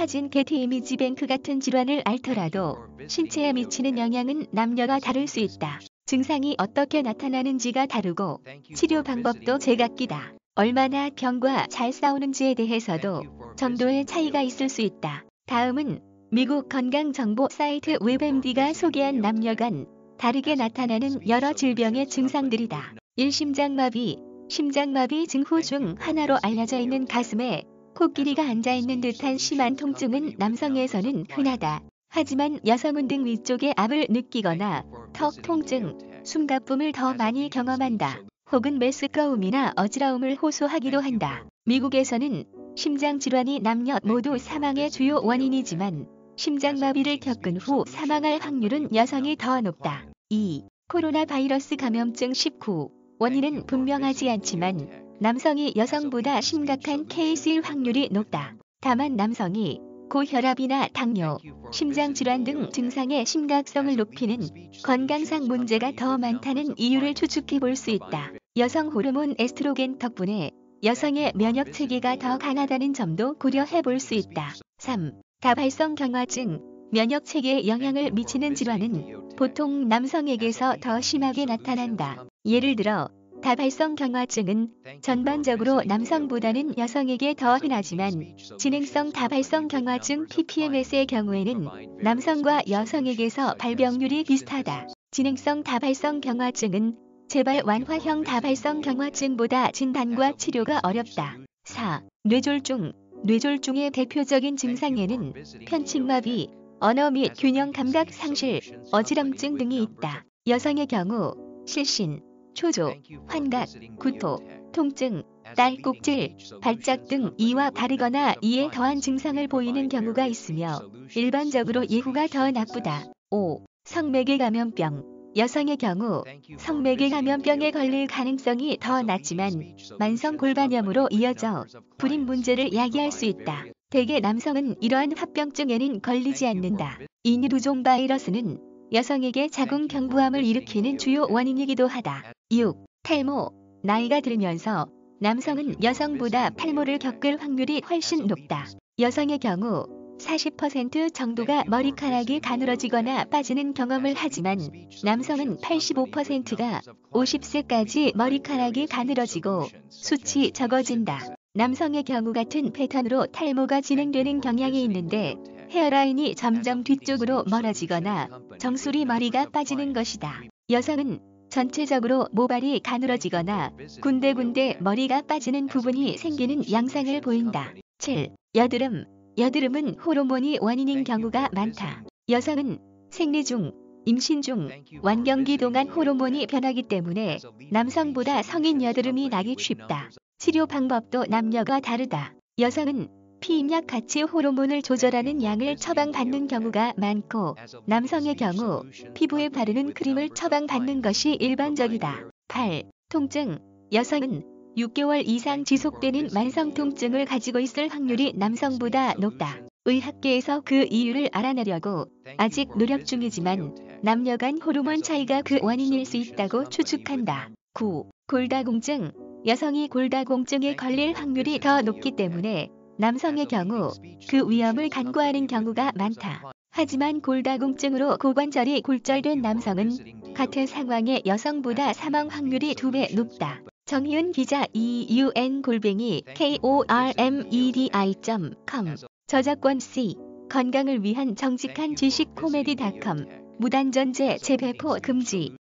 사진 게티 이미지 뱅크 같은 질환을 앓더라도 신체에 미치는 영향은 남녀가 다를 수 있다. 증상이 어떻게 나타나는지가 다르고 치료 방법도 제각기다. 얼마나 병과 잘 싸우는지에 대해서도 정도의 차이가 있을 수 있다. 다음은 미국 건강정보 사이트 웹MD가 소개한 남녀 간 다르게 나타나는 여러 질병의 증상들이다. 1. 심장마비. 심장마비 증후 중 하나로 알려져 있는 가슴에 코끼리가 앉아있는 듯한 심한 통증은 남성에서는 흔하다. 하지만 여성은 등 위쪽의 압을 느끼거나 턱 통증, 숨가쁨을 더 많이 경험한다. 혹은 메스꺼움이나 어지러움을 호소하기도 한다. 미국에서는 심장질환이 남녀 모두 사망의 주요 원인이지만 심장마비를 겪은 후 사망할 확률은 여성이 더 높다. 2. 코로나 바이러스 감염증 19. 원인은 분명하지 않지만 남성이 여성보다 심각한 케이스일 확률이 높다. 다만 남성이 고혈압이나 당뇨, 심장질환 등 증상의 심각성을 높이는 건강상 문제가 더 많다는 이유를 추측해 볼 수 있다. 여성 호르몬 에스트로겐 덕분에 여성의 면역 체계가 더 강하다는 점도 고려해 볼 수 있다. 3. 다발성 경화증. 면역 체계에 영향을 미치는 질환은 보통 남성에게서 더 심하게 나타난다. 예를 들어 다발성 경화증은 전반적으로 남성보다는 여성에게 더 흔하지만 진행성 다발성 경화증 PPMS의 경우에는 남성과 여성에게서 발병률이 비슷하다. 진행성 다발성 경화증은 재발 완화형 다발성 경화증보다 진단과 치료가 어렵다. 4. 뇌졸중. 뇌졸중의 대표적인 증상에는 편측마비, 언어 및 균형 감각 상실, 어지럼증 등이 있다. 여성의 경우 실신, 초조, 환각, 구토, 통증, 딸꾹질, 발작 등 이와 다르거나 이에 더한 증상을 보이는 경우가 있으며 일반적으로 예후가 더 나쁘다. 5. 성매개 감염병. 여성의 경우 성매개 감염병에 걸릴 가능성이 더 낮지만 만성 골반염으로 이어져 불임 문제를 야기할 수 있다. 대개 남성은 이러한 합병증에는 걸리지 않는다. 이니루종 바이러스는 여성에게 자궁경부암을 일으키는 주요 원인이기도 하다. 6. 탈모. 나이가 들면서 남성은 여성보다 탈모를 겪을 확률이 훨씬 높다. 여성의 경우 40% 정도가 머리카락이 가늘어지거나 빠지는 경험을 하지만 남성은 85%가 50세까지 머리카락이 가늘어지고 숱이 적어진다. 남성의 경우 같은 패턴으로 탈모가 진행되는 경향이 있는데 헤어라인이 점점 뒤쪽으로 멀어지거나 정수리 머리가 빠지는 것이다. 여성은 전체적으로 모발이 가늘어지거나 군데군데 머리가 빠지는 부분이 생기는 양상을 보인다. 7. 여드름. 여드름은 호르몬이 원인인 경우가 많다. 여성은 생리 중, 임신 중 완경기 동안 호르몬이 변하기 때문에 남성보다 성인 여드름이 나기 쉽다. 치료 방법도 남녀가 다르다. 여성은 피임약 같이 호르몬을 조절하는 약을 처방받는 경우가 많고 남성의 경우 피부에 바르는 크림을 처방받는 것이 일반적이다. 8. 통증. 여성은 6개월 이상 지속되는 만성 통증을 가지고 있을 확률이 남성보다 높다. 의학계에서 그 이유를 알아내려고 아직 노력 중이지만 남녀 간 호르몬 차이가 그 원인일 수 있다고 추측한다. 9. 골다공증. 여성이 골다공증에 걸릴 확률이 더 높기 때문에 남성의 경우 그 위험을 간과하는 경우가 많다. 하지만 골다공증으로 고관절이 골절된 남성은 같은 상황의 여성보다 사망 확률이 2배 높다. 정희은 기자 eun-kormedi.com 저작권 C. 건강을 위한 정직한 지식 코미디닷컴 무단전제 재배포 금지